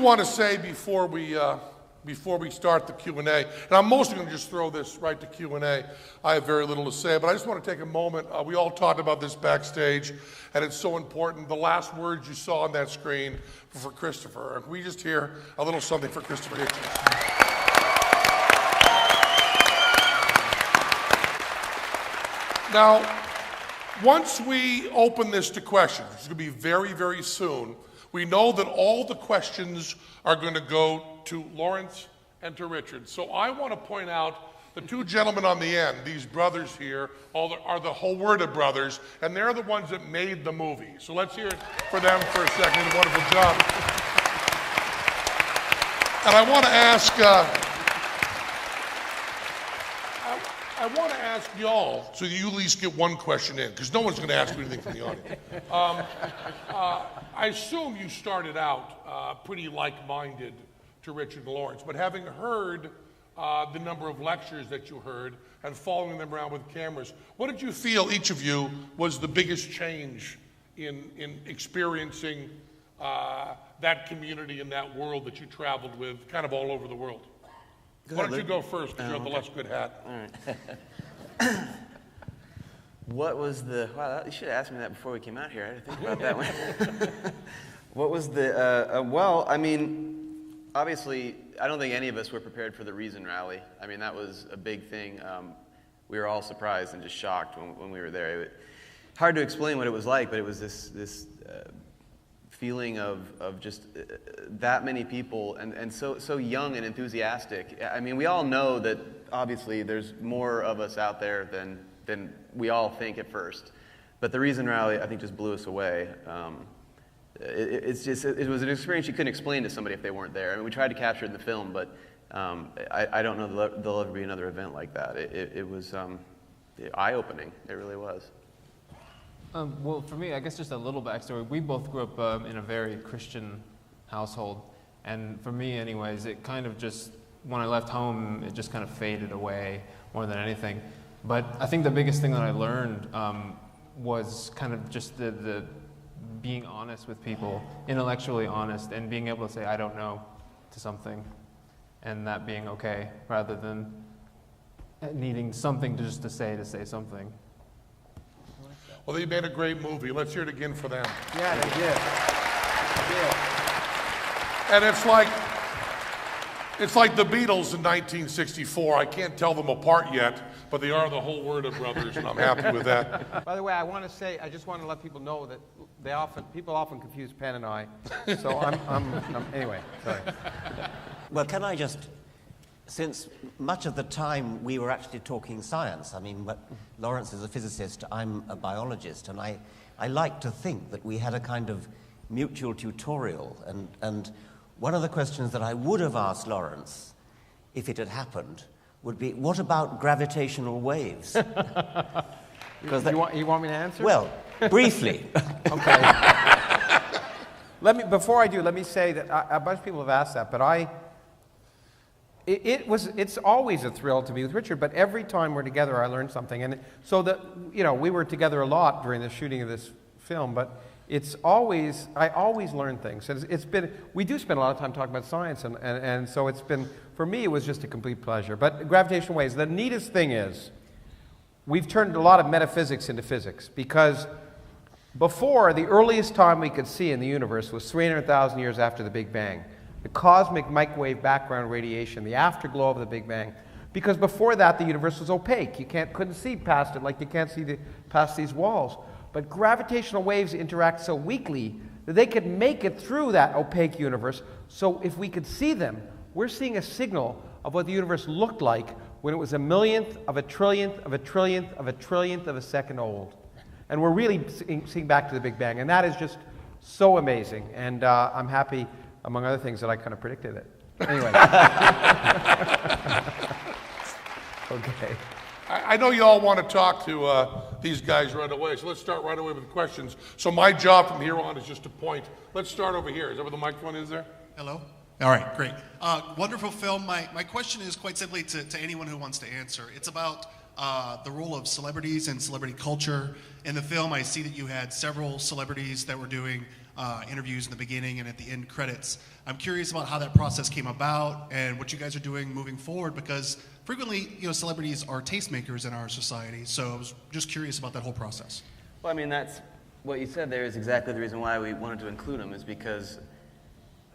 want to say before we start the Q&A, and I'm mostly going to just throw this right to Q&A. I have very little to say, but I just want to take a moment. We all talked about this backstage, and it's so important. The last words you saw on that screen were for Christopher. Can we just hear a little something for Christopher Hitchens? Now, once we open this to questions, which is going to be very, very soon, we know that all the questions are going to go to Lawrence and to Richard. So I want to point out the two gentlemen on the end, these brothers here, are the whole word of brothers, and they're the ones that made the movie. So let's hear it for them for a second. They did a wonderful job. And I want to ask, y'all, so you at least get one question in, because no one's going to ask you anything from the audience. I assume you started out pretty like-minded to Richard and Lawrence, but having heard the number of lectures that you heard and following them around with cameras, what did you feel, each of you, was the biggest change in experiencing that community and that world that you traveled with kind of all over the world? Why don't you go first, because you're the less good hat. All right. What was the, wow, you should have asked me that before we came out here. I had to think about that one. What was the, well, I mean, obviously, I don't think any of us were prepared for the Reason Rally. I mean, that was a big thing. We were all surprised and just shocked when we were there. Hard to explain what it was like, but it was this feeling of just that many people and so young and enthusiastic. I mean, we all know that obviously there's more of us out there than we all think at first. But the Reason Rally, I think, just blew us away. It was an experience you couldn't explain to somebody if they weren't there. I mean, we tried to capture it in the film, but I don't know that there'll ever be another event like that. It was eye-opening. It really was. Well, for me, I guess just a little backstory. We both grew up in a very Christian household. And for me, anyways, it kind of just, when I left home, it just kind of faded away more than anything. But I think the biggest thing that I learned was kind of just the being honest with people, intellectually honest, and being able to say, I don't know, to something, and that being okay, rather than needing something to say something. Well, they made a great movie. Let's hear it again for them. Yeah, they did. And it's like the Beatles in 1964. I can't tell them apart yet, but they are the whole word of brothers, and I'm happy with that. By the way, I just want to let people know that people often confuse Penn and I. So anyway, sorry. Well, can I just, since much of the time we were actually talking science, I mean, but Lawrence is a physicist, I'm a biologist, and I like to think that we had a kind of mutual tutorial, and one of the questions that I would have asked Lawrence, if it had happened, would be, what about gravitational waves? You want me to answer? Well, briefly. Okay. Before I do, let me say that a bunch of people have asked that, but it's always a thrill to be with Richard, but every time we're together I learn something. And so we were together a lot during the shooting of this film, but I always learn things. We do spend a lot of time talking about science, and so for me, it was just a complete pleasure. But gravitational waves, the neatest thing is, we've turned a lot of metaphysics into physics, because before, the earliest time we could see in the universe was 300,000 years after the Big Bang. The cosmic microwave background radiation, the afterglow of the Big Bang. Because before that, the universe was opaque. You couldn't see past it like you can't see past these walls. But gravitational waves interact so weakly that they could make it through that opaque universe. So if we could see them, we're seeing a signal of what the universe looked like when it was a millionth of a trillionth of a trillionth of a trillionth of a second old. And we're really seeing back to the Big Bang. And that is just so amazing. And I'm happy, among other things, that I kind of predicted it. Anyway. Okay. I know you all want to talk to these guys right away, so let's start right away with questions. So my job from here on is just to point. Let's start over here. Is that where the microphone is there? Hello? All right, great. Wonderful film. My question is quite simply to anyone who wants to answer. It's about the role of celebrities and celebrity culture. In the film, I see that you had several celebrities that were doing interviews in the beginning and at the end credits. I'm curious about how that process came about and what you guys are doing moving forward, because frequently, celebrities are tastemakers in our society. So I was just curious about that whole process. Well, I mean, that's what you said there is exactly the reason why we wanted to include him, is because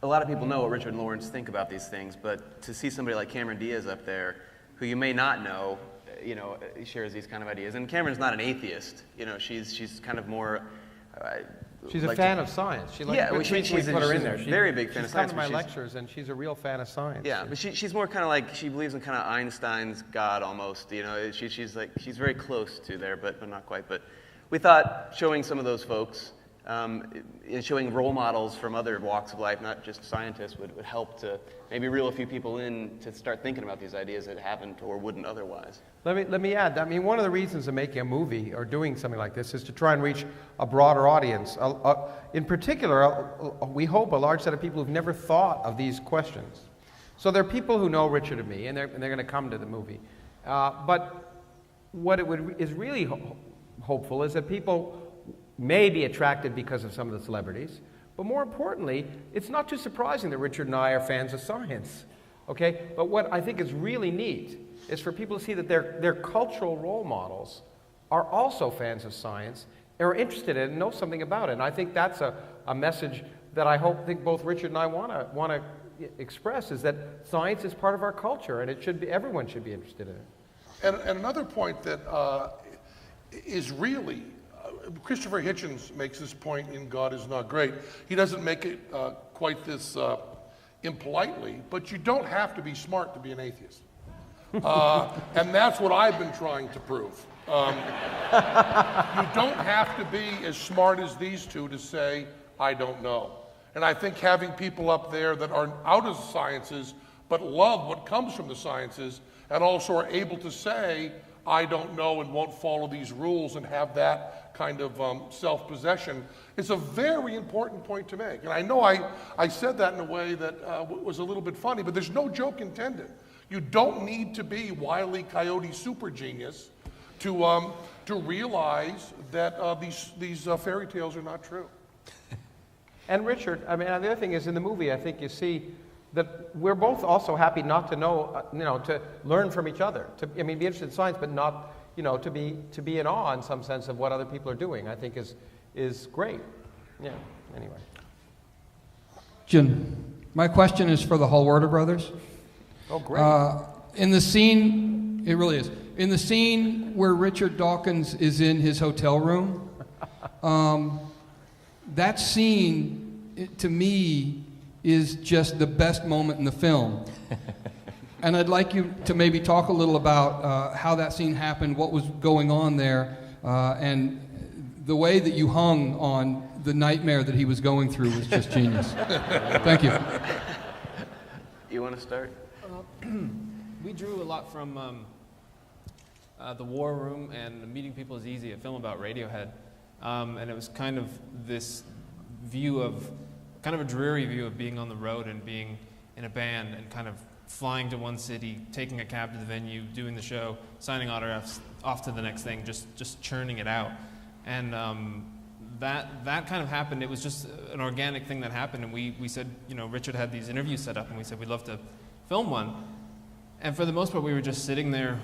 a lot of people know what Richard and Lawrence think about these things, but to see somebody like Cameron Diaz up there, who you may not know, shares these kind of ideas. And Cameron's not an atheist. She's kind of more. She's a fan of science. She's a very big fan of science. She's come to my lectures, and she's a real fan of science. Yeah, but she's more kind of like, she believes in kind of Einstein's God almost. She's very close to there, but not quite. But we thought showing some of those folks, and showing role models from other walks of life, not just scientists, would help to maybe reel a few people in to start thinking about these ideas that haven't or wouldn't otherwise. Let me add, I mean, one of the reasons of making a movie or doing something like this is to try and reach a broader audience. In particular, we hope a large set of people who've never thought of these questions. So there are people who know Richard and me, and they're going to come to the movie. But what is really hopeful is that people may be attracted because of some of the celebrities, but more importantly, it's not too surprising that Richard and I are fans of science, okay? But what I think is really neat is for people to see that their cultural role models are also fans of science, and are interested in it and know something about it. And I think that's a message that I think both Richard and I want to express, is that science is part of our culture, and everyone should be interested in it. And another point that is really, Christopher Hitchens makes this point in God Is Not Great. He doesn't make it quite this impolitely, but you don't have to be smart to be an atheist. And that's what I've been trying to prove. You don't have to be as smart as these two to say, I don't know. And I think having people up there that are out of the sciences but love what comes from the sciences and also are able to say, I don't know and won't follow these rules and have that kind of self-possession, is a very important point to make. And I know I said that in a way that was a little bit funny, but there's no joke intended. You don't need to be Wile E. Coyote super genius to realize that these fairy tales are not true. And Richard, I mean, the other thing is in the movie, I think you see that we're both also happy not to know, to learn from each other. Be interested in science, but not, to be in awe in some sense of what other people are doing. I think is great. Yeah. Anyway. My question is for the Hallwarder brothers. Oh, great. In the scene, it really is. In the scene where Richard Dawkins is in his hotel room, that scene, to me, is just the best moment in the film. And I'd like you to maybe talk a little about how that scene happened, what was going on there, and the way that you hung on the nightmare that he was going through was just genius. Thank you. You want to start? We drew a lot from The War Room and Meeting People is Easy, a film about Radiohead. And it was kind of this view of, kind of a dreary view of being on the road and being in a band and kind of flying to one city, taking a cab to the venue, doing the show, signing autographs, off to the next thing, just churning it out. And that kind of happened. It was just an organic thing that happened, and we said, Richard had these interviews set up, and we said we'd love to film one. And for the most part, we were just sitting there,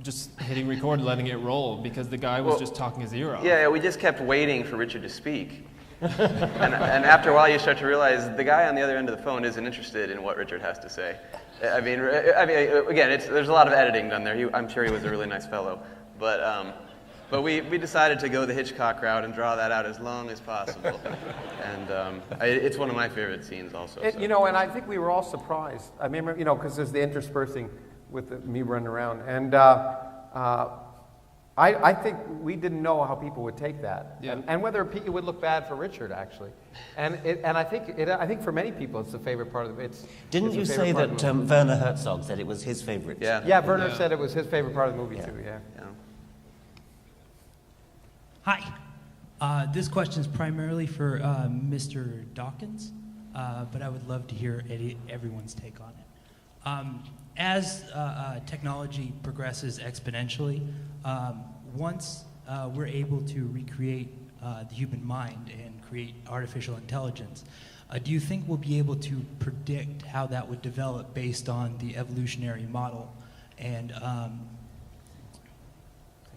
just hitting record, letting it roll, because the guy was just talking his ear off. Yeah, we just kept waiting for Richard to speak. and after a while, you start to realize the guy on the other end of the phone isn't interested in what Richard has to say. I mean, again, there's a lot of editing done there. I'm sure he was a really nice fellow, but we decided to go the Hitchcock route and draw that out as long as possible. And it's one of my favorite scenes also. And I think we were all surprised. I remember, because there's the interspersing with me running around. And I think we didn't know how people would take that, and whether it would look bad for Richard, actually. And I think for many people, it's the favorite part of it. Didn't you say that Werner Herzog said it was his favorite? Yeah, Werner said it was his favorite part of the movie too. Yeah. Hi. This question is primarily for Mr. Dawkins, but I would love to hear everyone's take on it. As technology progresses exponentially, once we're able to recreate the human mind and create artificial intelligence. Do you think we'll be able to predict how that would develop based on the evolutionary model? And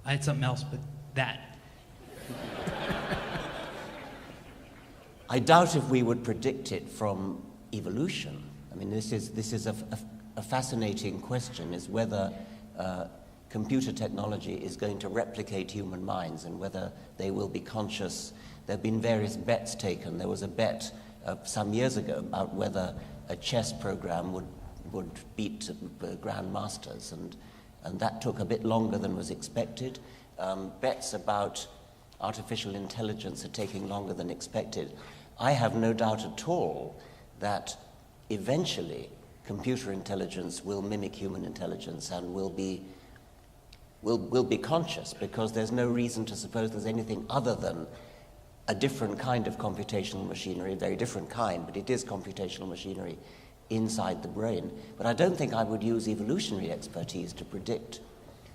I had something else, but that. I doubt if we would predict it from evolution. I mean, this is a fascinating question, is whether computer technology is going to replicate human minds and whether they will be conscious. There have been various bets taken. There was a bet some years ago about whether a chess program would beat grandmasters, and that took a bit longer than was expected. Bets about artificial intelligence are taking longer than expected. I have no doubt at all that eventually computer intelligence will mimic human intelligence and will be conscious, because there's no reason to suppose there's anything other than a different kind of computational machinery, a very different kind, but it is computational machinery inside the brain. But I don't think I would use evolutionary expertise to predict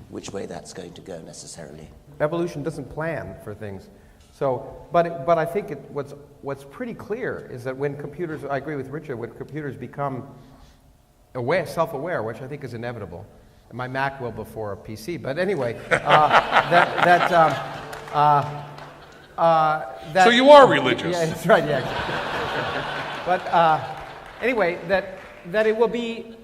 which way that's going to go necessarily. Evolution doesn't plan for things. So, but I think what's pretty clear is that when computers, I agree with Richard, when computers become aware, self-aware, which I think is inevitable, and my Mac will before a PC, but anyway, So you are religious. Yeah, that's right, yeah. But anyway, that it will be,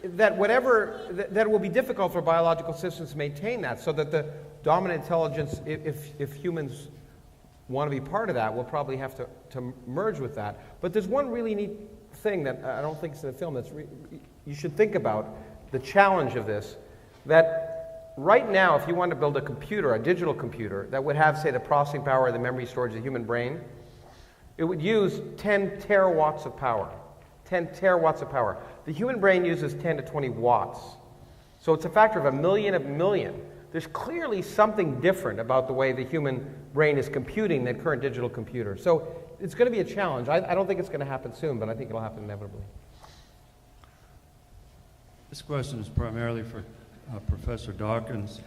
that it will be difficult for biological systems to maintain that, so that the dominant intelligence, if humans want to be part of that, we'll probably have to merge with that. But there's one really neat thing that I don't think is in the film you should think about, the challenge of this, that right now, if you want to build a computer, a digital computer, that would have, say, the processing power or the memory storage of the human brain, it would use 10 terawatts of power. 10 terawatts of power. The human brain uses 10 to 20 watts. So it's a factor of a million. There's clearly something different about the way the human brain is computing than current digital computers. So it's going to be a challenge. I don't think it's going to happen soon, but I think it'll happen inevitably. This question is primarily for Professor Dawkins.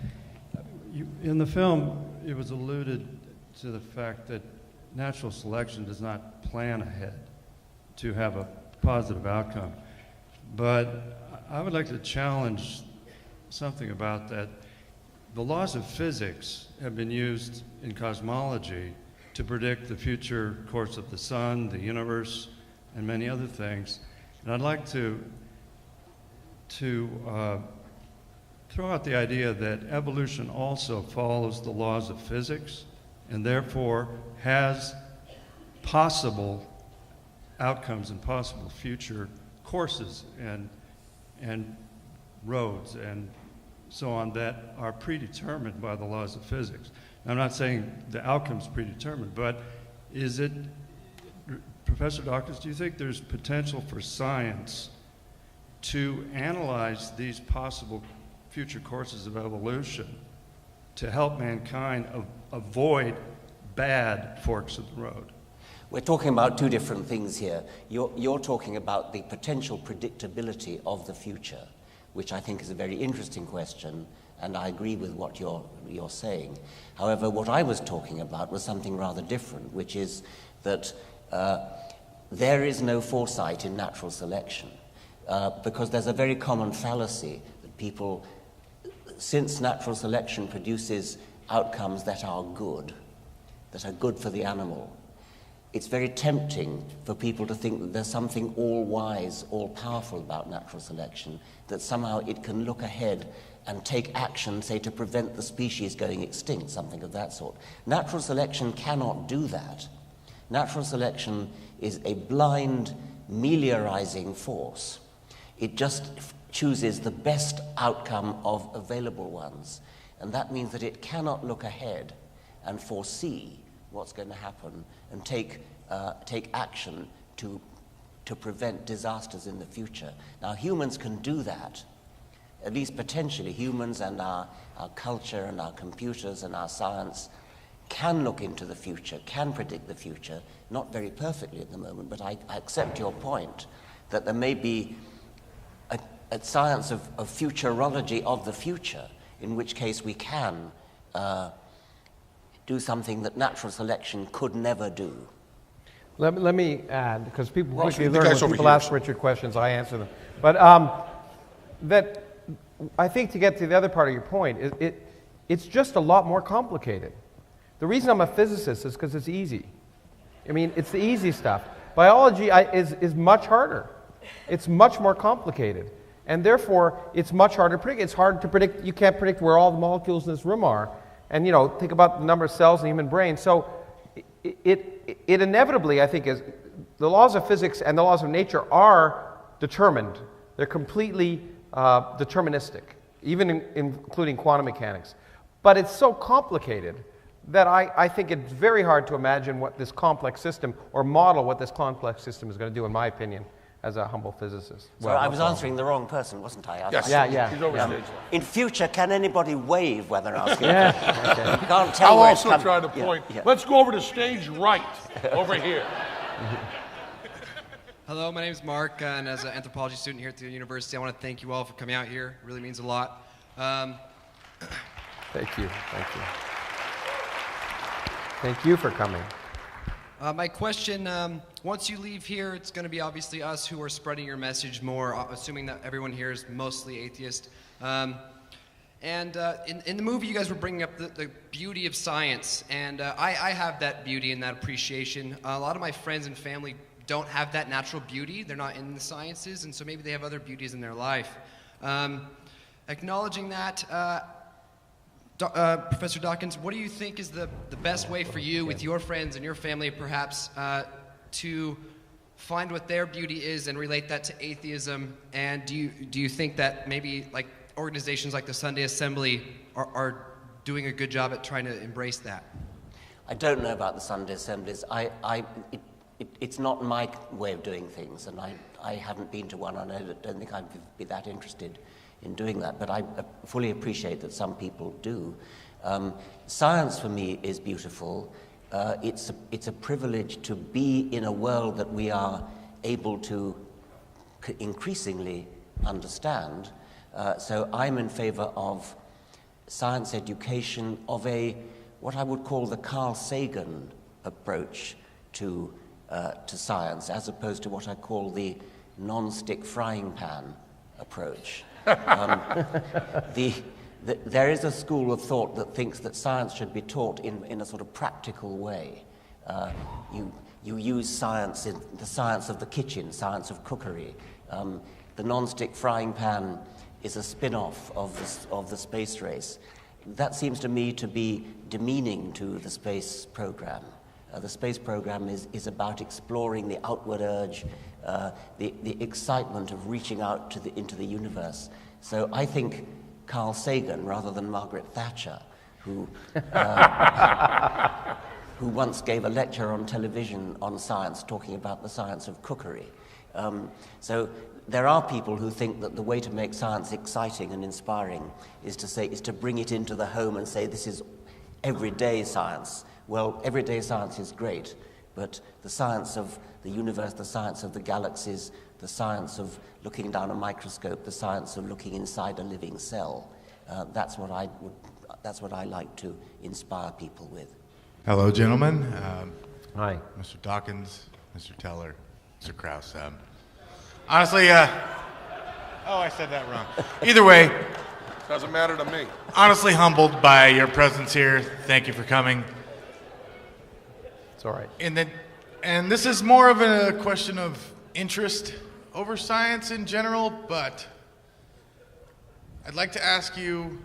In the film, it was alluded to the fact that natural selection does not plan ahead to have a positive outcome. But I would like to challenge something about that. The laws of physics have been used in cosmology to predict the future course of the sun, the universe, and many other things. And I'd like to throw out the idea that evolution also follows the laws of physics and therefore has possible outcomes and possible future courses and roads and so on that are predetermined by the laws of physics. Now, I'm not saying the outcome's predetermined, but is it, Professor Dawkins, do you think there's potential for science to analyze these possible future courses of evolution to help mankind avoid bad forks of the road? We're talking about two different things here. You're talking about the potential predictability of the future, which I think is a very interesting question, and I agree with what you're saying. However, what I was talking about was something rather different, which is that there is no foresight in natural selection, because there's a very common fallacy that people, since natural selection produces outcomes that are good for the animal, it's very tempting for people to think that there's something all-wise, all-powerful about natural selection, that somehow it can look ahead and take action, say, to prevent the species going extinct, something of that sort. Natural selection cannot do that. Natural selection is a blind, meliorizing force. It just chooses the best outcome of available ones. And that means that it cannot look ahead and foresee what's going to happen and take action to prevent disasters in the future. Now, humans can do that, at least potentially. Humans and our culture and our computers and our science can look into the future, can predict the future, not very perfectly at the moment, but I accept your point that there may be a science of futurology of the future, in which case we can do something that natural selection could never do. Let me add, because people Ross, quickly the learn guys when over people here. ask Richard questions, I answer them. But that I think to get to the other part of your point, it's just a lot more complicated. The reason I'm a physicist is because it's easy. I mean, it's the easy stuff. Biology is much harder. It's much more complicated. And therefore, it's much harder to predict. It's hard to predict. You can't predict where all the molecules in this room are. And, think about the number of cells in the human brain. So it inevitably, I think, is the laws of physics and the laws of nature are determined. They're completely deterministic, even including quantum mechanics. But it's so complicated that I think it's very hard to imagine what this complex system, or model what this complex system is going to do, in my opinion, as a humble physicist. So I was answering the wrong person, wasn't I? Yes. Yeah. He's overstage. In future, can anybody wave when they're asking? Yeah. Okay. You can't tell I'll where it's also come- try to Yeah, point. yeah. Let's go over to stage right, over here. Hello, my name is Mark, and as an anthropology student here at the university, I want to thank you all for coming out here. It really means a lot. Thank you. Thank you for coming. My question, once you leave here, it's going to be obviously us who are spreading your message more, assuming that everyone here is mostly atheist. In the movie, you guys were bringing up the beauty of science, and I have that beauty and that appreciation. A lot of my friends and family don't have that natural beauty. They're not in the sciences, and so maybe they have other beauties in their life. Acknowledging that, Professor Dawkins, what do you think is the best way for you, with your friends and your family perhaps, to find what their beauty is and relate that to atheism? And do you think that maybe like organizations like the Sunday Assembly are doing a good job at trying to embrace that? I don't know about the Sunday Assemblies. It's not my way of doing things, and I haven't been to one, and I don't think I'd be that interested in doing that, but I fully appreciate that some people do. Science for me is beautiful. It's a privilege to be in a world that we are able to increasingly understand. So I'm in favor of science education of what I would call the Carl Sagan approach to science, as opposed to what I call the non-stick frying pan approach. There is a school of thought that thinks that science should be taught in a sort of practical way. You use science in the science of the kitchen, science of cookery. The non-stick frying pan is a spin-off of the space race. That seems to me to be demeaning to the space program. The space program is about exploring the outward urge, the excitement of reaching out into the universe. So I think Carl Sagan, rather than Margaret Thatcher, who once gave a lecture on television on science, talking about the science of cookery. So there are people who think that the way to make science exciting and inspiring is to bring it into the home and say this is everyday science. Well, everyday science is great, but the science of the universe, the science of the galaxies, the science of looking down a microscope, the science of looking inside a living cell, that's what I like to inspire people with. Hello, gentlemen. Hi. Mr. Dawkins, Mr. Teller, Mr. Krauss. Honestly, I said that wrong. Either way, Doesn't matter to me. honestly humbled by your presence here. Thank you for coming. It's all right. And this is more of a question of interest over science in general, but I'd like to ask you,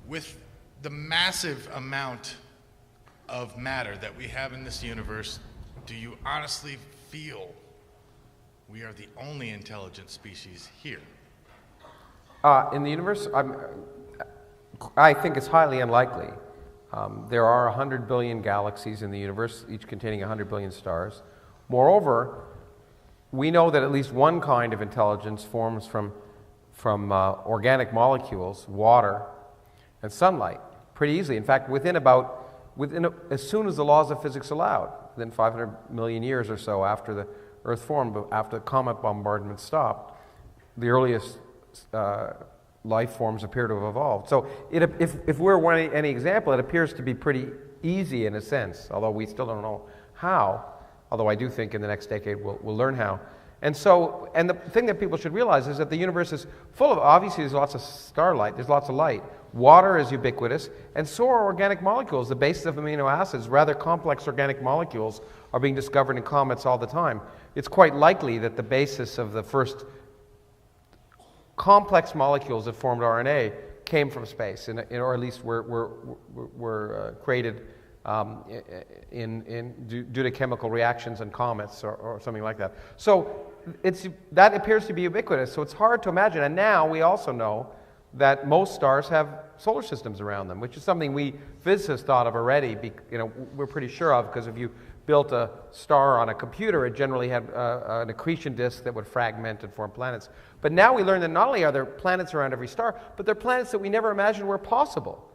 with the massive amount of matter that we have in this universe, do you honestly feel we are the only intelligent species here? In the universe, I think it's highly unlikely. There are 100 billion galaxies in the universe, each containing 100 billion stars. Moreover, we know that at least one kind of intelligence forms from organic molecules, water, and sunlight, pretty easily. In fact, as soon as the laws of physics allowed, within 500 million years or so after the Earth formed, after the comet bombardment stopped, the earliest life forms appear to have evolved. So if we're any example, it appears to be pretty easy in a sense, although we still don't know how, although I do think in the next decade we'll learn how. And so, and the thing that people should realize is that the universe is full of, obviously there's lots of starlight, there's lots of light. Water is ubiquitous, and so are organic molecules. The basis of amino acids, rather complex organic molecules, are being discovered in comets all the time. It's quite likely that the basis of the first complex molecules that formed RNA came from space, or at least were created due to chemical reactions in comets or something like that. So that appears to be ubiquitous, so it's hard to imagine. And now we also know that most stars have solar systems around them, which is something we physicists thought of already. We're pretty sure of, because if you built a star on a computer, it generally had an accretion disk that would fragment and form planets. But now we learn that not only are there planets around every star, but there are planets that we never imagined were possible.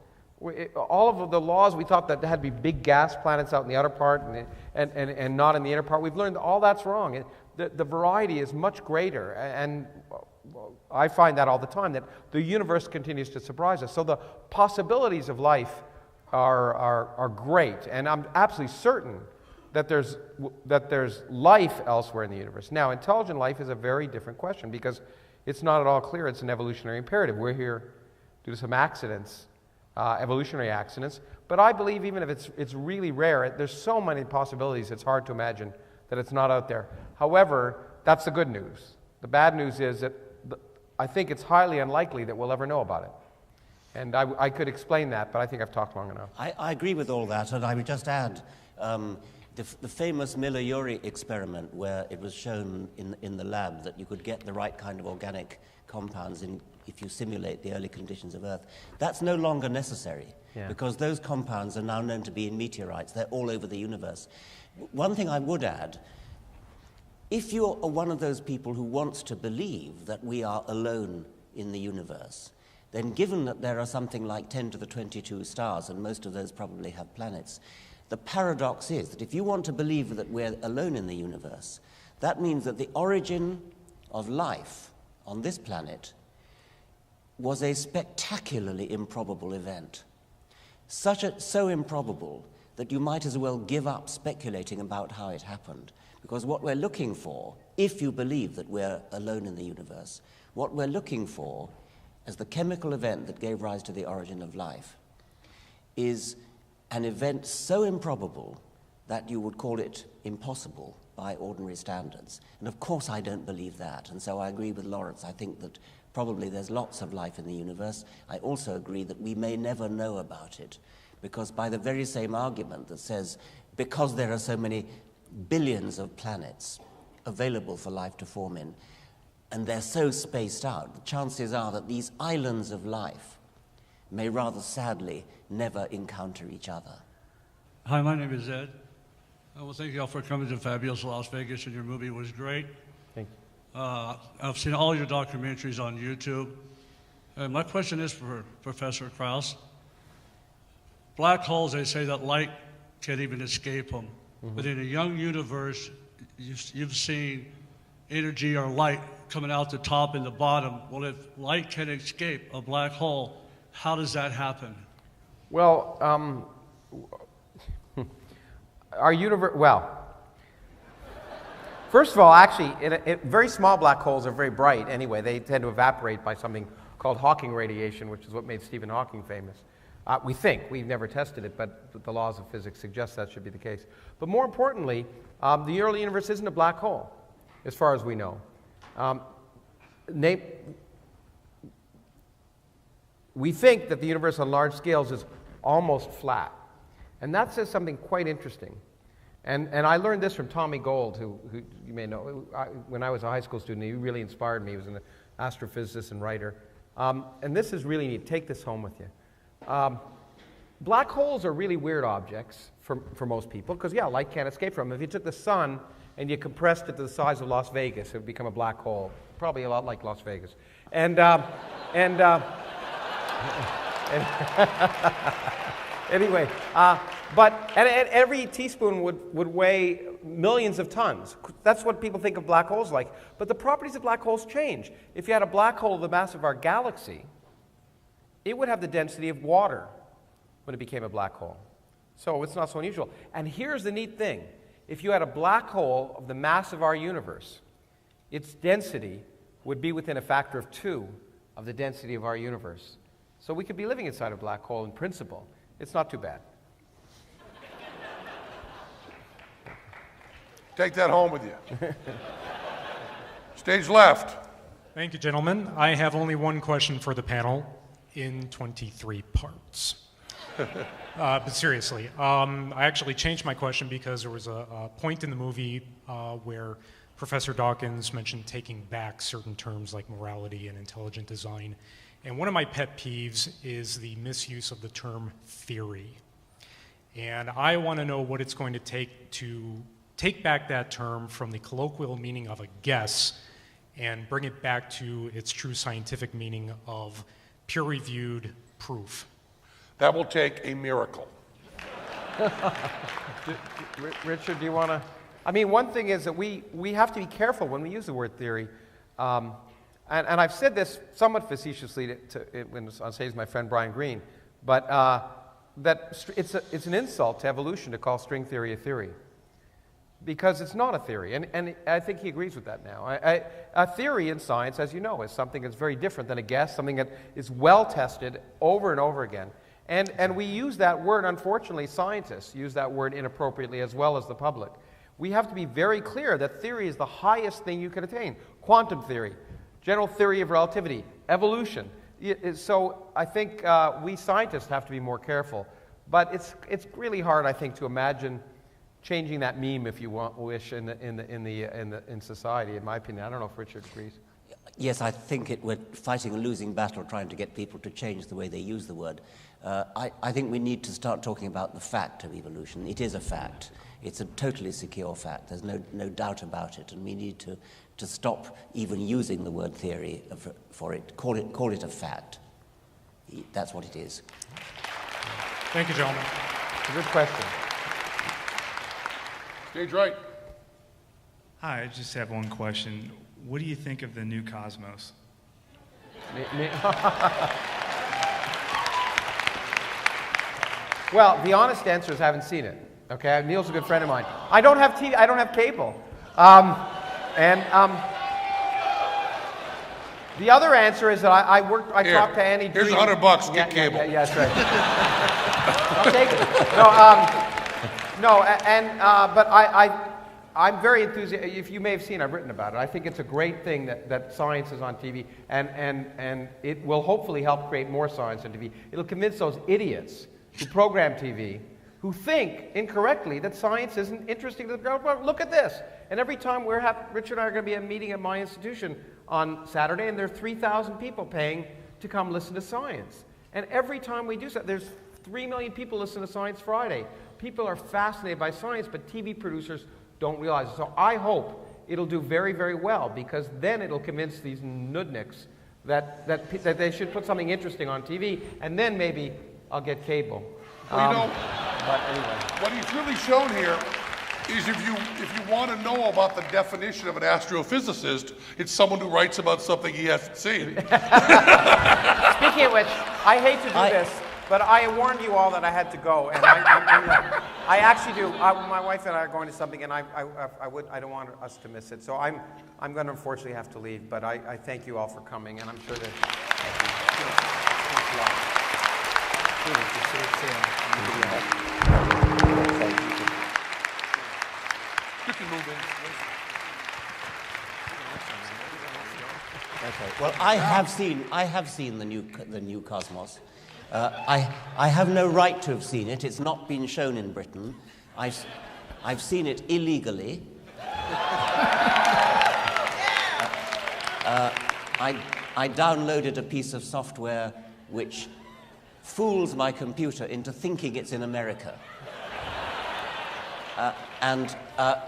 All of the laws we thought that there had to be big gas planets out in the outer part and not in the inner part, we've learned that all that's wrong. The variety is much greater, and I find that all the time, that the universe continues to surprise us. So the possibilities of life are great, and I'm absolutely certain that there's life elsewhere in the universe. Now, intelligent life is a very different question, because it's not at all clear it's an evolutionary imperative. We're here due to some accidents, evolutionary accidents, but I believe even if it's really rare, there's so many possibilities it's hard to imagine that it's not out there. However, that's the good news. The bad news is that I think it's highly unlikely that we'll ever know about it. And I could explain that, but I think I've talked long enough. I agree with all that, and I would just add the famous Miller-Urey experiment, where it was shown in the lab that you could get the right kind of organic compounds if you simulate the early conditions of Earth. That's no longer necessary, because those compounds are now known to be in meteorites. They're all over the universe. One thing I would add, if you're one of those people who wants to believe that we are alone in the universe, then given that there are something like 10 to the 22 stars, and most of those probably have planets, the paradox is that if you want to believe that we're alone in the universe, that means that the origin of life on this planet was a spectacularly improbable event. So improbable that you might as well give up speculating about how it happened. Because what we're looking for, if you believe that we're alone in the universe, what we're looking for as the chemical event that gave rise to the origin of life is an event so improbable that you would call it impossible by ordinary standards. And of course I don't believe that, and so I agree with Lawrence. I think that probably there's lots of life in the universe. I also agree that we may never know about it, because by the very same argument that says, because there are so many billions of planets available for life to form in, and they're so spaced out, the chances are that these islands of life may rather sadly never encounter each other. Hi, my name is Ed. Well, thank you all for coming to fabulous Las Vegas, and your movie was great. Thank you. I've seen all your documentaries on YouTube. My question is for Professor Krauss. Black holes, they say that light can't even escape them. Mm-hmm. But in a young universe, you've seen energy or light coming out the top and the bottom. Well, if light can escape a black hole, how does that happen? Well, our universe, first of all, actually, very small black holes are very bright anyway. They tend to evaporate by something called Hawking radiation, which is what made Stephen Hawking famous. We think. We've never tested it, but the laws of physics suggest that should be the case. But more importantly, the early universe isn't a black hole, as far as we know. We think that the universe on large scales is almost flat. And that says something quite interesting. And I learned this from Tommy Gold, who you may know. When I was a high school student, he really inspired me. He was an astrophysicist and writer. And this is really neat. Take this home with you. Black holes are really weird objects for most people, because, light can't escape from them. If you took the sun and you compressed it to the size of Las Vegas, it would become a black hole, probably a lot like Las Vegas. Anyway, but every teaspoon would weigh millions of tons. That's what people think of black holes like. But the properties of black holes change. If you had a black hole of the mass of our galaxy, it would have the density of water when it became a black hole. So it's not so unusual. And here's the neat thing. if you had a black hole of the mass of our universe, its density would be within a factor of 2 of the density of our universe. So we could be living inside a black hole in principle. It's not too bad. Take that home with you. Stage left. Thank you, gentlemen. I have only one question for the panel in 23 parts. But seriously, I actually changed my question because there was a point in the movie where Professor Dawkins mentioned taking back certain terms like morality and intelligent design. And one of my pet peeves is the misuse of the term theory. And I want to know what it's going to take back that term from the colloquial meaning of a guess and bring it back to its true scientific meaning of peer-reviewed proof. That will take a miracle. Richard, do you want to? I mean, one thing is that we have to be careful when we use the word theory. And I've said this somewhat facetiously when on stage with my friend Brian Greene, but that it's an insult to evolution to call string theory a theory. Because it's not a theory, and I think he agrees with that now. A theory in science, as you know, is something that's very different than a guess, something that is well tested over and over again. And we use that word, unfortunately, scientists use that word inappropriately as well as the public. We have to be very clear that theory is the highest thing you can attain. Quantum theory, general theory of relativity, evolution. So I think we scientists have to be more careful. But it's really hard, I think, to imagine changing that meme, if you wish, in society. In my opinion, I don't know if Richard agrees. Yes, I think we're fighting a losing battle trying to get people to change the way they use the word. I think we need to start talking about the fact of evolution. It is a fact. It's a totally secure fact. There's no doubt about it, and we need to stop even using the word theory for it. Call it a fact. That's what it is. Thank you, gentlemen. It's a good question. Stage right. Hi, I just have one question. What do you think of the new cosmos? Well, the honest answer is I haven't seen it. Okay, Neil's a good friend of mine. I don't have TV. I don't have cable. The other answer is that I talked to Annie. Here's $100. Get cable. Yeah, that's right. I'll take it. But I'm very enthusiastic. If you may have seen, I've written about it. I think it's a great thing that science is on TV, and it will hopefully help create more science on TV. It'll convince those idiots who program TV, who think incorrectly that science isn't interesting to them. Well, look at this. And every time Richard and I are going to be at a meeting at my institution on Saturday, and there are 3,000 people paying to come listen to science. And every time we do so, there's 3 million people listen to Science Friday. People are fascinated by science, but TV producers don't realize it. So I hope it'll do very, very well, because then it'll convince these nudniks that they should put something interesting on TV, and then maybe I'll get cable. Well, but anyway. What he's really shown here is if you want to know about the definition of an astrophysicist, it's someone who writes about something he hasn't seen. Speaking of which, I hate to do this, but I warned you all that I had to go, and I actually do. My wife and I are going to something, and I don't want us to miss it. So I'm going to unfortunately have to leave, but I thank you all for coming, and I'm sure that. Thanks a lot. You can move in. Okay. Well, I have seen the new Cosmos. I have no right to have seen it. It's not been shown in Britain. I've seen it illegally. I downloaded a piece of software which fools my computer into thinking it's in America.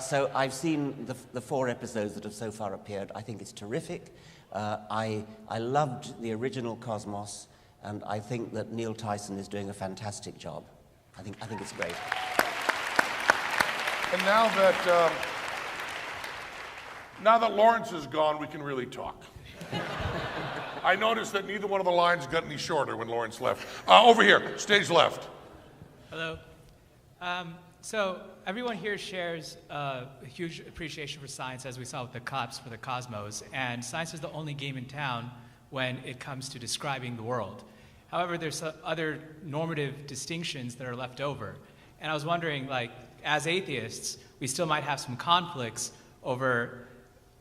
So I've seen the 4 episodes that have so far appeared. I think it's terrific. I loved the original Cosmos, and I think that Neil Tyson is doing a fantastic job. I think it's great. And now that Lawrence is gone, we can really talk. I noticed that neither one of the lines got any shorter when Lawrence left. Over here, stage left. Hello. So everyone here shares a huge appreciation for science, as we saw with the cops for the cosmos, and science is the only game in town when it comes to describing the world. However, there's other normative distinctions that are left over. And I was wondering, like, as atheists, we still might have some conflicts over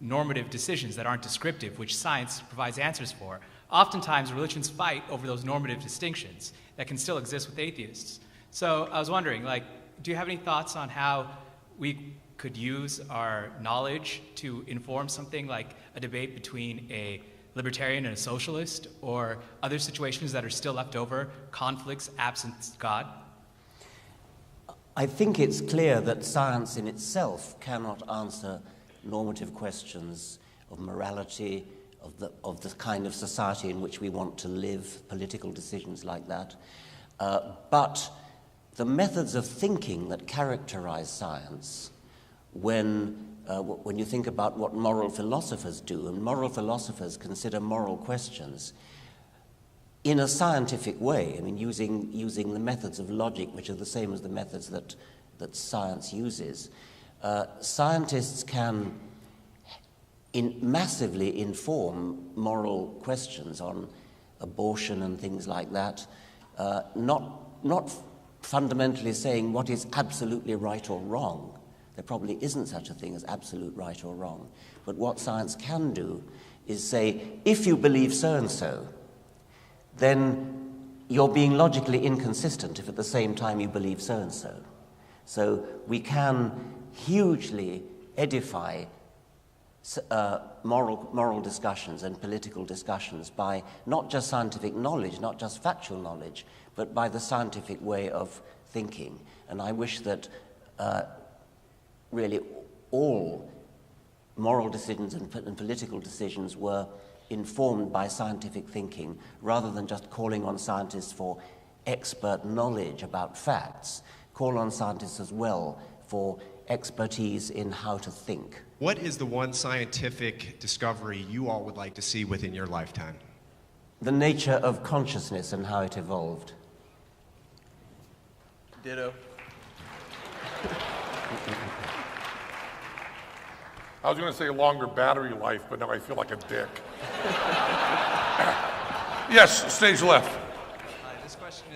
normative decisions that aren't descriptive, which science provides answers for. Oftentimes, religions fight over those normative distinctions that can still exist with atheists. So I was wondering, like, do you have any thoughts on how we could use our knowledge to inform something like a debate between a libertarian and a socialist, or other situations that are still left over, conflicts, absent God? I think it's clear that science in itself cannot answer normative questions of morality, of the kind of society in which we want to live, political decisions like that. But the methods of thinking that characterize science, when you think about what moral philosophers do, and moral philosophers consider moral questions in a scientific way, I mean, using the methods of logic, which are the same as the methods that science uses, scientists can massively inform moral questions on abortion and things like that, not fundamentally saying what is absolutely right or wrong. There probably isn't such a thing as absolute right or wrong. But what science can do is say, if you believe so-and-so, then you're being logically inconsistent if at the same time you believe so-and-so. So we can hugely edify moral discussions and political discussions by not just scientific knowledge, not just factual knowledge, but by the scientific way of thinking. And I wish that really all moral decisions and political decisions were informed by scientific thinking, rather than just calling on scientists for expert knowledge about facts. Call on scientists as well for expertise in how to think. What is the one scientific discovery you all would like to see within your lifetime? The nature of consciousness and how it evolved. Ditto. I was going to say longer battery life, but now I feel like a dick. Yes, stage left. Hi, this question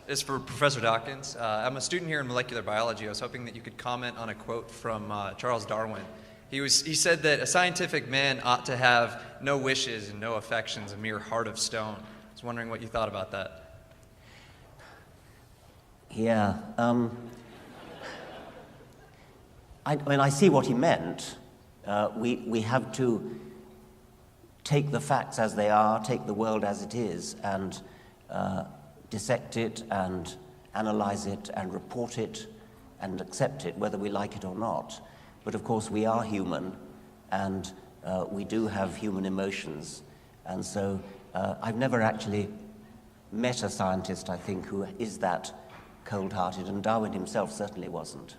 is for Professor Dawkins. I'm a student here in molecular biology. I was hoping that you could comment on a quote from Charles Darwin. He said that a scientific man ought to have no wishes and no affections, a mere heart of stone. I was wondering what you thought about that. Yeah. I mean, I see what he meant. We have to take the facts as they are, take the world as it is, and dissect it and analyze it and report it and accept it, whether we like it or not. But of course, we are human, and we do have human emotions. And so I've never actually met a scientist, I think, who is that cold-hearted, and Darwin himself certainly wasn't.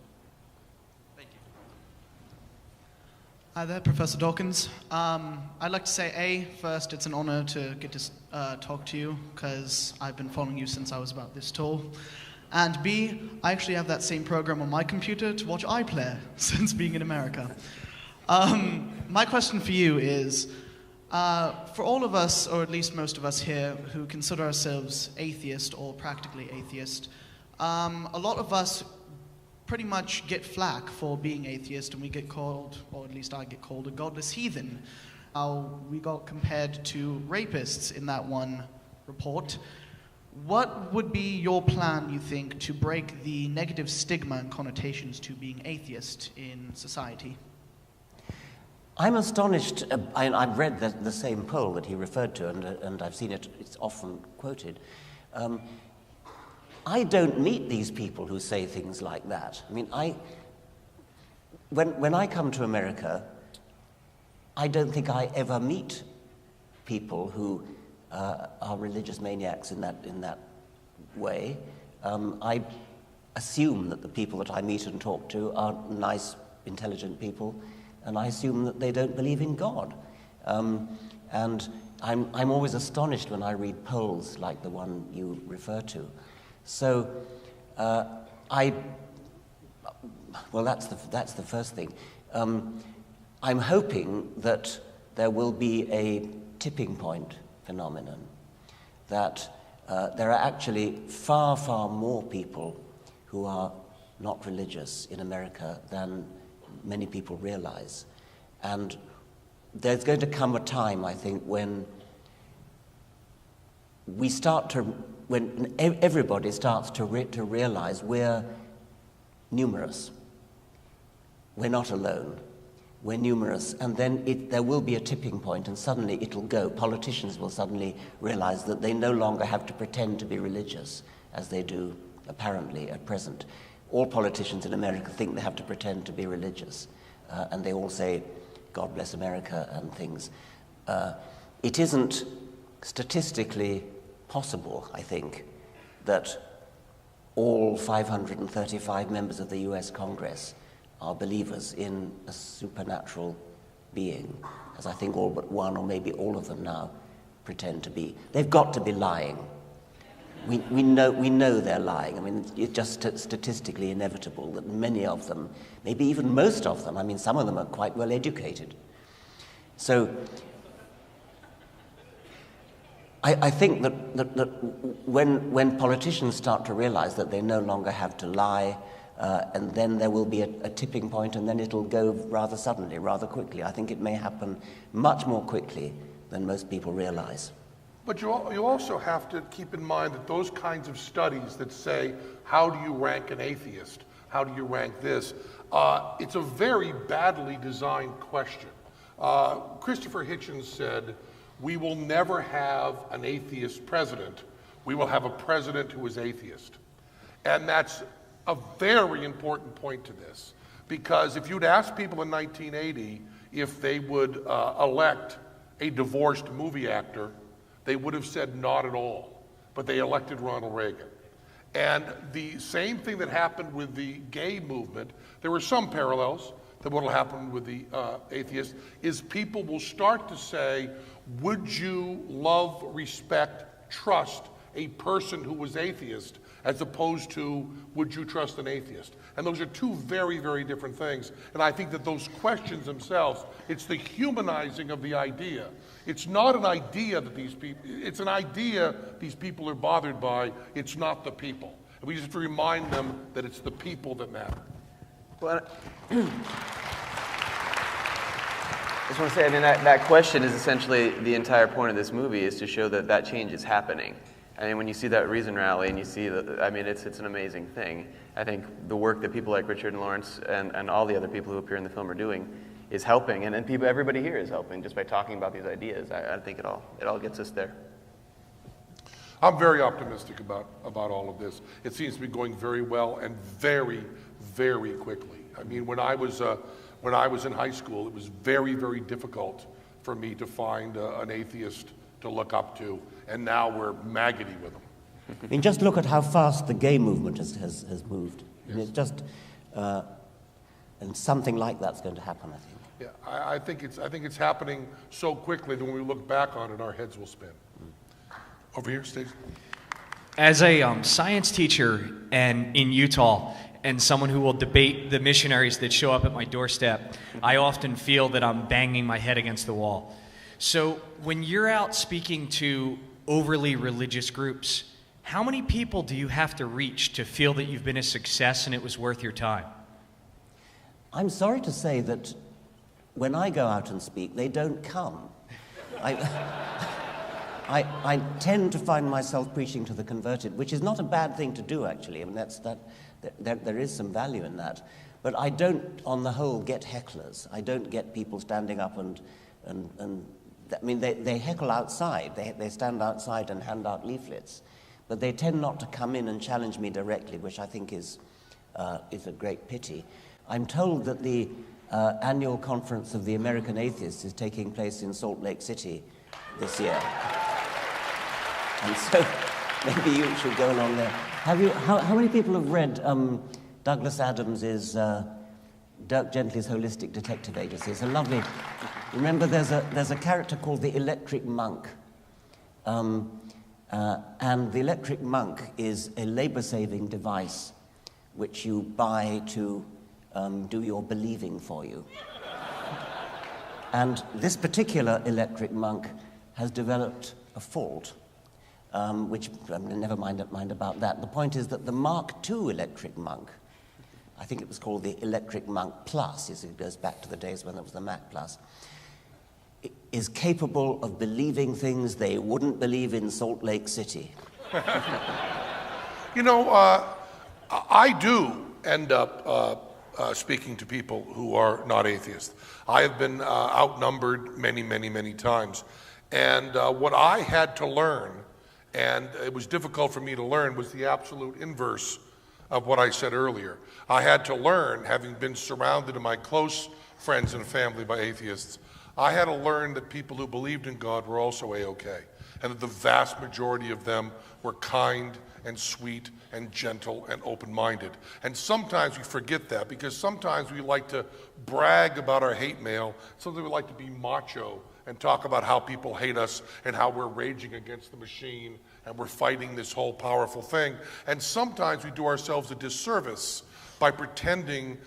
Hi there, Professor Dawkins. I'd like to say, first, it's an honor to get to talk to you, because I've been following you since I was about this tall. And B, I actually have that same program on my computer to watch iPlayer since being in America. My question for you is, for all of us, or at least most of us here, who consider ourselves atheist or practically atheist, a lot of us pretty much get flack for being atheist, and we get called, or at least I get called, a godless heathen. We got compared to rapists in that one report. What would be your plan, you think, to break the negative stigma and connotations to being atheist in society? I'm astonished. I've read the same poll that he referred to, and I've seen it, it's often quoted. I don't meet these people who say things like that. I mean, when I come to America, I don't think I ever meet people who are religious maniacs in that way. I assume that the people that I meet and talk to are nice, intelligent people, and I assume that they don't believe in God. And I'm always astonished when I read polls like the one you refer to. So I Well, that's the first thing. I'm hoping that there will be a tipping point phenomenon, that there are actually far, far more people who are not religious in America than many people realize. And there's going to come a time, I think, when everybody starts to realize we're numerous. We're not alone. We're numerous. And then there will be a tipping point, and suddenly it'll go. Politicians will suddenly realize that they no longer have to pretend to be religious, as they do, apparently, at present. All politicians in America think they have to pretend to be religious. And they all say, God bless America, and things. It isn't statistically possible, I think, that all 535 members of the US Congress are believers in a supernatural being, as I think all but one or maybe all of them now pretend to be. They've got to be lying. We know they're lying. I mean, it's just statistically inevitable that many of them, maybe even most of them, I mean, some of them are quite well educated. So I think that when politicians start to realize that they no longer have to lie, and then there will be a tipping point, and then it'll go rather suddenly, rather quickly. I think it may happen much more quickly than most people realize. But you also have to keep in mind that those kinds of studies that say, how do you rank an atheist? How do you rank this? It's a very badly designed question. Christopher Hitchens said, we will never have an atheist president. We will have a president who is atheist. And that's a very important point to this, because if you'd asked people in 1980 if they would elect a divorced movie actor, they would have said not at all, but they elected Ronald Reagan. And the same thing that happened with the gay movement, there were some parallels to what will happen with the atheists, is people will start to say, would you love, respect, trust a person who was atheist, as opposed to would you trust an atheist? And those are two very, very different things. And I think that those questions themselves, it's the humanizing of the idea. It's not an idea that it's an idea these people are bothered by. It's not the people. And we just have to remind them that it's the people that matter. Well, I just want to say, I mean, that question is essentially the entire point of this movie, is to show that change is happening. I mean, when you see that Reason Rally and you see that, I mean, it's an amazing thing. I think the work that people like Richard and Lawrence and all the other people who appear in the film are doing is helping, and everybody here is helping just by talking about these ideas. I think it all gets us there. I'm very optimistic about all of this. It seems to be going very well and very, very quickly. I mean, when I was in high school, it was very, very difficult for me to find an atheist to look up to, and now we're maggoty with them. I mean, just look at how fast the gay movement has moved. Yes. I mean, it's just, and something like that's going to happen, I think. Yeah, I think it's happening so quickly that when we look back on it, our heads will spin. Over here, Steve. As a science teacher and in Utah, and someone who will debate the missionaries that show up at my doorstep, I often feel that I'm banging my head against the wall. So when you're out speaking to overly religious groups, how many people do you have to reach to feel that you've been a success and it was worth your time? I'm sorry to say that when I go out and speak, they don't come. I tend to find myself preaching to the converted, which is not a bad thing to do, actually. I mean, there is some value in that. But I don't, on the whole, get hecklers. I don't get people standing up and I mean, they heckle outside. They stand outside and hand out leaflets. But they tend not to come in and challenge me directly, which I think is a great pity. I'm told that the annual conference of the American Atheists is taking place in Salt Lake City this year. And so maybe you should go along there. How many people have read Douglas Adams's Dirk Gently's Holistic Detective Agency? It's a lovely... Remember, there's a character called the Electric Monk. And the Electric Monk is a labor-saving device which you buy to do your believing for you. And this particular electric monk has developed a fault, which, never mind about that. The point is that the Mark II electric monk, I think it was called the Electric Monk Plus, it goes back to the days when it was the Mac Plus, is capable of believing things they wouldn't believe in Salt Lake City. You know, I do end up speaking to people who are not atheists. I have been outnumbered many, many, many times. And what I had to learn, and it was difficult for me to learn, was the absolute inverse of what I said earlier. I had to learn, having been surrounded in my close friends and family by atheists, I had to learn that people who believed in God were also A-OK, and that the vast majority of them were kind and sweet and gentle and open-minded. And sometimes we forget that, because sometimes we like to brag about our hate mail, sometimes we like to be macho and talk about how people hate us and how we're raging against the machine and we're fighting this whole powerful thing. And sometimes we do ourselves a disservice by pretending,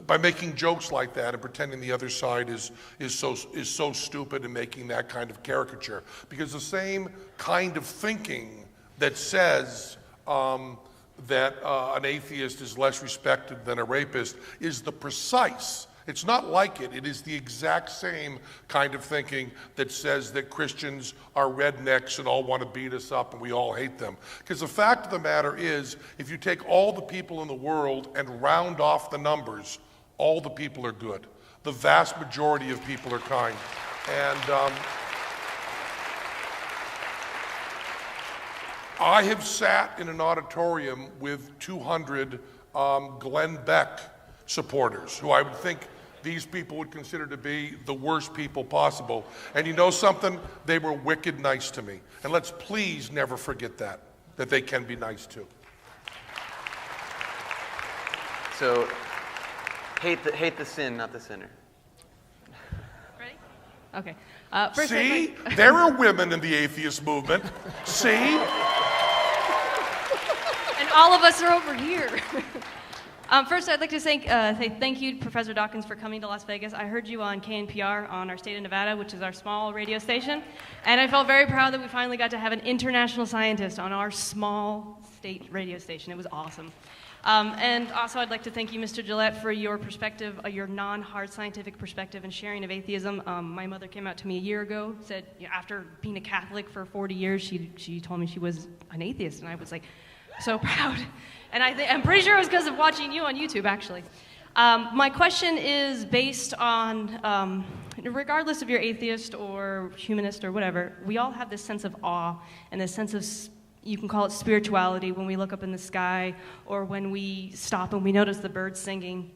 by making jokes like that and pretending the other side is so stupid and making that kind of caricature. Because the same kind of thinking that says that an atheist is less respected than a rapist is the precise, it's not like it, it is the exact same kind of thinking that says that Christians are rednecks and all want to beat us up and we all hate them. Because the fact of the matter is, if you take all the people in the world and round off the numbers, all the people are good. The vast majority of people are kind. And I have sat in an auditorium with 200 Glenn Beck supporters, who I would think these people would consider to be the worst people possible. And you know something? They were wicked nice to me. And let's please never forget that they can be nice too. So, hate the sin, not the sinner. Ready? Okay. First See? There are women in the atheist movement. See? And all of us are over here. First, I'd like to say thank you, Professor Dawkins, for coming to Las Vegas. I heard you on KNPR on our state of Nevada, which is our small radio station, and I felt very proud that we finally got to have an international scientist on our small state radio station. It was awesome. And also, I'd like to thank you, Mr. Jillette, for your perspective, your non-hard scientific perspective and sharing of atheism. My mother came out to me a year ago, said, after being a Catholic for 40 years, she told me she was an atheist, and I was like, so proud. And I'm pretty sure it was because of watching you on YouTube, actually. My question is based on, regardless if you're atheist or humanist or whatever, we all have this sense of awe and this sense of, you can call it spirituality, when we look up in the sky or when we stop and we notice the birds singing.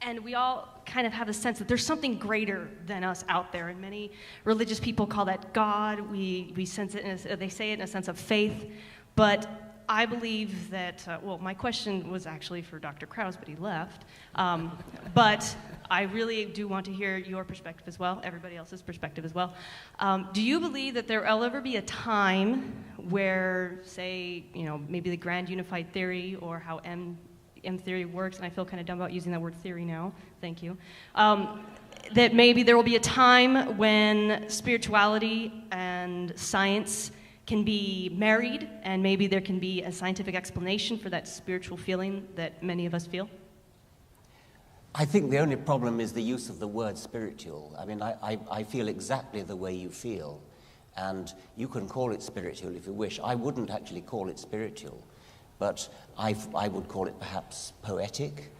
And we all kind of have a sense that there's something greater than us out there. And many religious people call that God. We sense it, they say it in a sense of faith. But I believe that, well, my question was actually for Dr. Krauss, but he left. But I really do want to hear your perspective as well, everybody else's perspective as well. Do you believe that there will ever be a time where, say, maybe the grand unified theory or how M theory works, and I feel kind of dumb about using that word theory now, thank you, that maybe there will be a time when spirituality and science can be married, and maybe there can be a scientific explanation for that spiritual feeling that many of us feel? I think the only problem is the use of the word spiritual. I mean, I feel exactly the way you feel, and you can call it spiritual if you wish. I wouldn't actually call it spiritual, but I would call it perhaps poetic,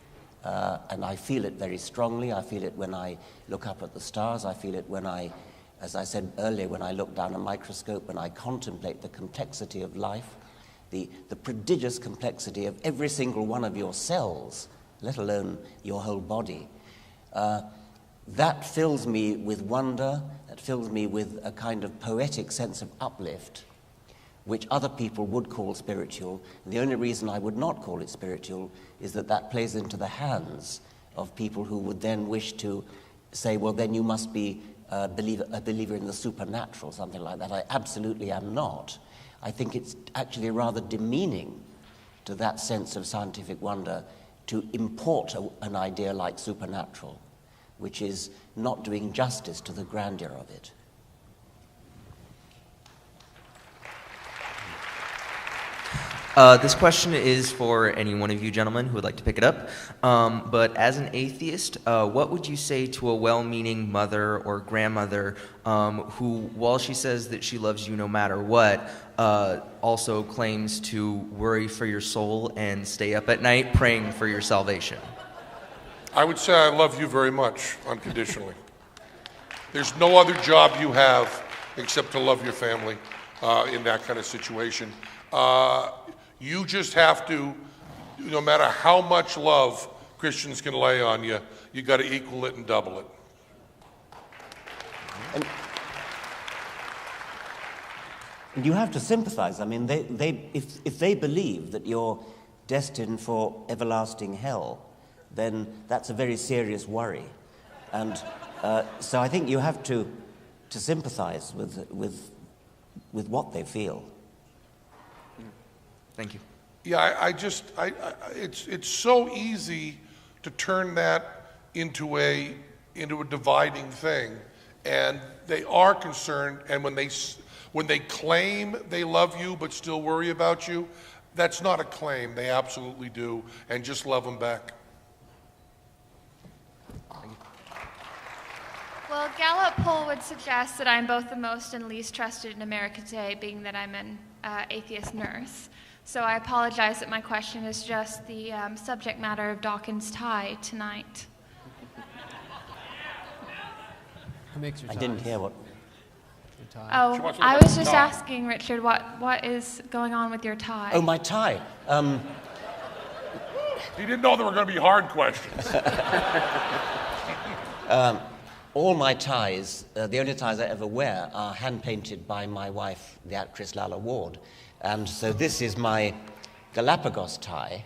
and I feel it very strongly. I feel it when I look up at the stars. I feel it when as I said earlier, when I look down a microscope and I contemplate the complexity of life, the prodigious complexity of every single one of your cells, let alone your whole body, that fills me with wonder, that fills me with a kind of poetic sense of uplift, which other people would call spiritual. The only reason I would not call it spiritual is that plays into the hands of people who would then wish to say, well, then you must be a believer in the supernatural, something like that. I absolutely am not. I think it's actually rather demeaning to that sense of scientific wonder to import an idea like supernatural, which is not doing justice to the grandeur of it. This question is for any one of you gentlemen who would like to pick it up. But as an atheist, what would you say to a well-meaning mother or grandmother who, while she says that she loves you no matter what, also claims to worry for your soul and stay up at night praying for your salvation? I would say I love you very much, unconditionally. There's no other job you have except to love your family in that kind of situation. You just have to, no matter how much love Christians can lay on you, you got to equal it and double it. And you have to sympathize. I mean, if they believe that you're destined for everlasting hell, then that's a very serious worry. And so I think you have to sympathize with what they feel. Thank you. Yeah, it's so easy to turn that into a dividing thing, and they are concerned. And when they claim they love you but still worry about you, that's not a claim. They absolutely do, and just love them back. Well, Gallup poll would suggest that I'm both the most and least trusted in America today, being that I'm an atheist nurse. So I apologize that my question is just the subject matter of Dawkins' tie tonight. Who makes your I didn't ties? hear what. Your tie. Oh, I was just asking, Richard, what is going on with your tie? Oh, my tie. You didn't know there were going to be hard questions. All my ties, the only ties I ever wear, are hand-painted by my wife, the actress Lalla Ward. And so this is my Galapagos tie,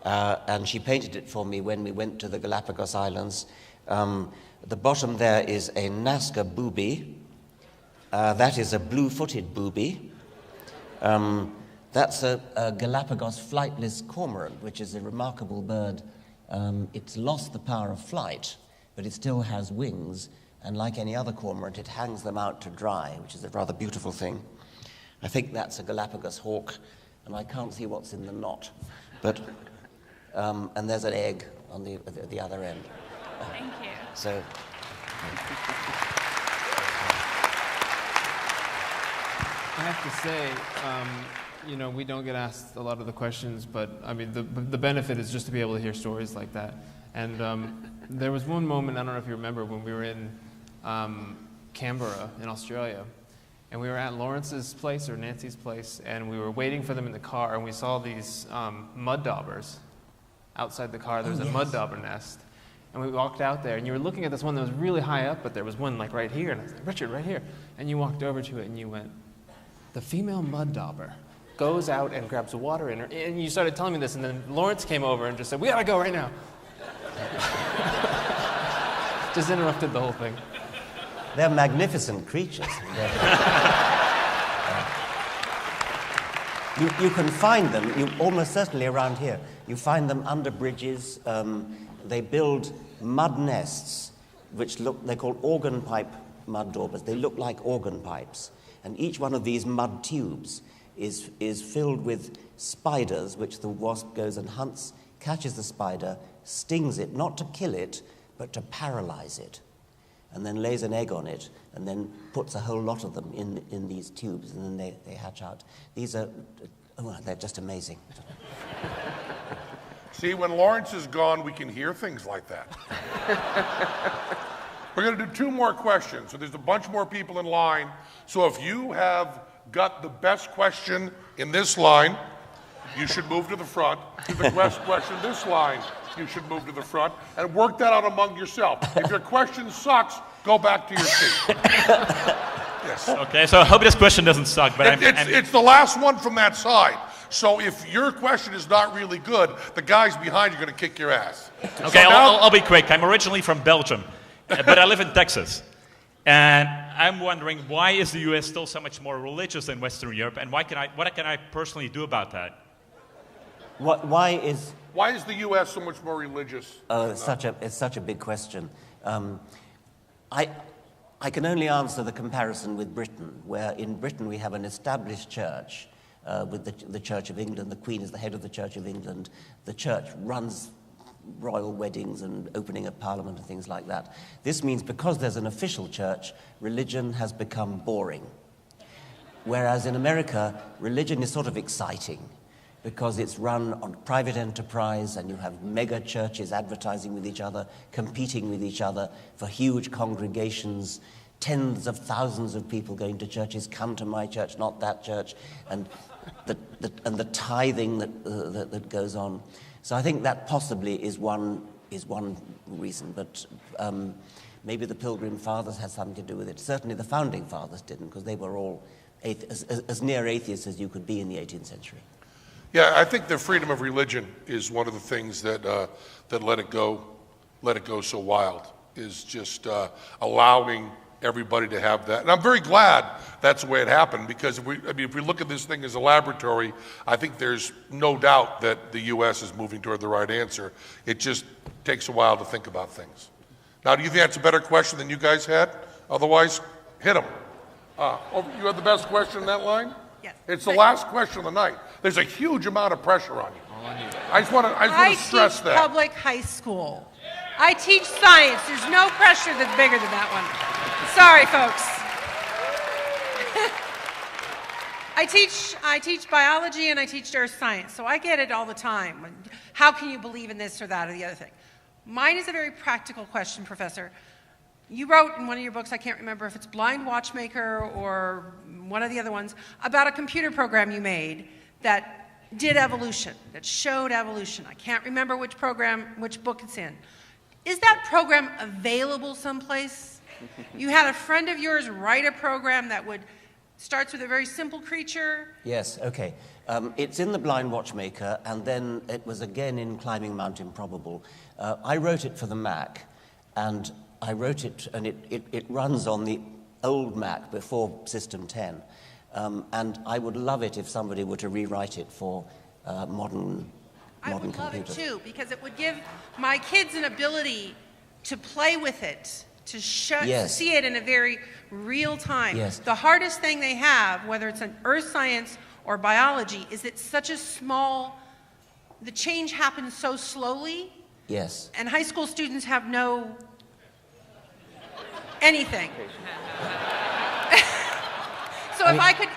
and she painted it for me when we went to the Galapagos Islands. The bottom there is a Nazca booby. That is a blue-footed booby. That's a Galapagos flightless cormorant, which is a remarkable bird. It's lost the power of flight, but it still has wings, and like any other cormorant, it hangs them out to dry, which is a rather beautiful thing. I think that's a Galapagos hawk, and I can't see what's in the knot. But and there's an egg on the other end. Thank you. So. I have to say, we don't get asked a lot of the questions, but I mean, the benefit is just to be able to hear stories like that. And there was one moment, I don't know if you remember, when we were in Canberra in Australia. And we were at Lawrence's place or Nancy's place, and we were waiting for them in the car, and we saw these mud daubers outside the car. There was a mud dauber nest. And we walked out there, and you were looking at this one that was really high up, but there was one like right here. And I was like, Richard, right here. And you walked over to it, and you went, the female mud dauber goes out and grabs water in her. And you started telling me this, and then Lawrence came over and just said, we gotta go right now. Just interrupted the whole thing. They're magnificent creatures. You can find them, almost certainly around here. You find them under bridges. They build mud nests, which they're called organ pipe mud daubers. They look like organ pipes. And each one of these mud tubes is filled with spiders, which the wasp goes and hunts, catches the spider, stings it, not to kill it, but to paralyze it, and then lays an egg on it, and then puts a whole lot of them in these tubes, and then they hatch out. These are, they're just amazing. See, when Lawrence is gone, we can hear things like that. We're going to do 2 more questions, so there's a bunch more people in line. So if you have got the best question in this line, you should move to the front. If the best question in this line, you should move to the front, and work that out among yourself. If your question sucks, go back to your seat. Yes. Okay, so I hope this question doesn't suck, but it's the last one from that side. So if your question is not really good, the guys behind you are going to kick your ass. Okay, So I'll be quick. I'm originally from Belgium, but I live in Texas. And I'm wondering, why is the US still so much more religious than Western Europe, and what can I personally do about that? Why is the U.S. so much more religious? It's such a big question. I can only answer the comparison with Britain, where in Britain we have an established church with the Church of England. The Queen is the head of the Church of England. The church runs royal weddings and opening of Parliament and things like that. This means because there's an official church, religion has become boring. Whereas in America, religion is sort of exciting because it's run on private enterprise and you have mega churches advertising with each other, competing with each other for huge congregations, tens of thousands of people going to churches, come to my church, not that church, and the tithing that goes on. So I think that possibly is one reason, but maybe the Pilgrim Fathers had something to do with it. Certainly the Founding Fathers didn't, because they were all as near atheists as you could be in the 18th century. Yeah, I think the freedom of religion is one of the things that let it go so wild, is just allowing everybody to have that. And I'm very glad that's the way it happened, because if we look at this thing as a laboratory, I think there's no doubt that the U.S. is moving toward the right answer. It just takes a while to think about things. Now, do you think that's a better question than you guys had? Otherwise, hit them. You had the best question in that line? Yes. It's the last question of the night. There's a huge amount of pressure on you. I just want to stress that. I teach public high school. I teach science. There's no pressure that's bigger than that one. Sorry, folks. I teach biology and I teach earth science, so I get it all the time. How can you believe in this or that or the other thing? Mine is a very practical question, Professor. You wrote in one of your books, I can't remember if it's Blind Watchmaker or one of the other ones, about a computer program you made that did evolution, that showed evolution. I can't remember which book it's in. Is that program available someplace? You had a friend of yours write a program that starts with a very simple creature. Yes, okay. It's in The Blind Watchmaker, and then it was again in Climbing Mount Improbable. I wrote it for the Mac, and I wrote it, and it runs on the old Mac before System 10. And I would love it if somebody were to rewrite it for modern computers. I would love it too, because it would give my kids an ability to play with it, to see it in a very real time. Yes. The hardest thing they have, whether it's an earth science or biology, is it's such a the change happens so slowly. Yes. And high school students have no anything. So if I could,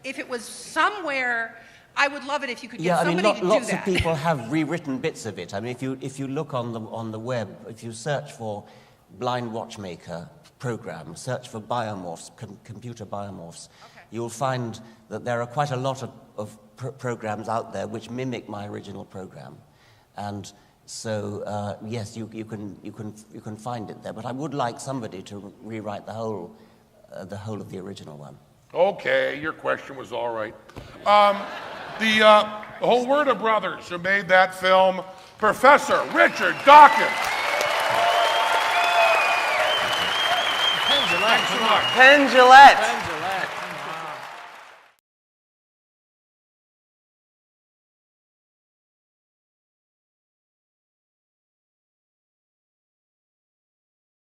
if it was somewhere, I would love it if you could get somebody to do that. Lots of people have rewritten bits of it. I mean, if you look on the web, if you search for Blind Watchmaker program, search for biomorphs, computer biomorphs, you'll find that there are quite a lot of programs out there which mimic my original program, and so yes, you can find it there. But I would like somebody to rewrite the whole of the original one. Okay, your question was all right. The whole Werder brothers who made that film, Professor Richard Dawkins. Penn Jillette.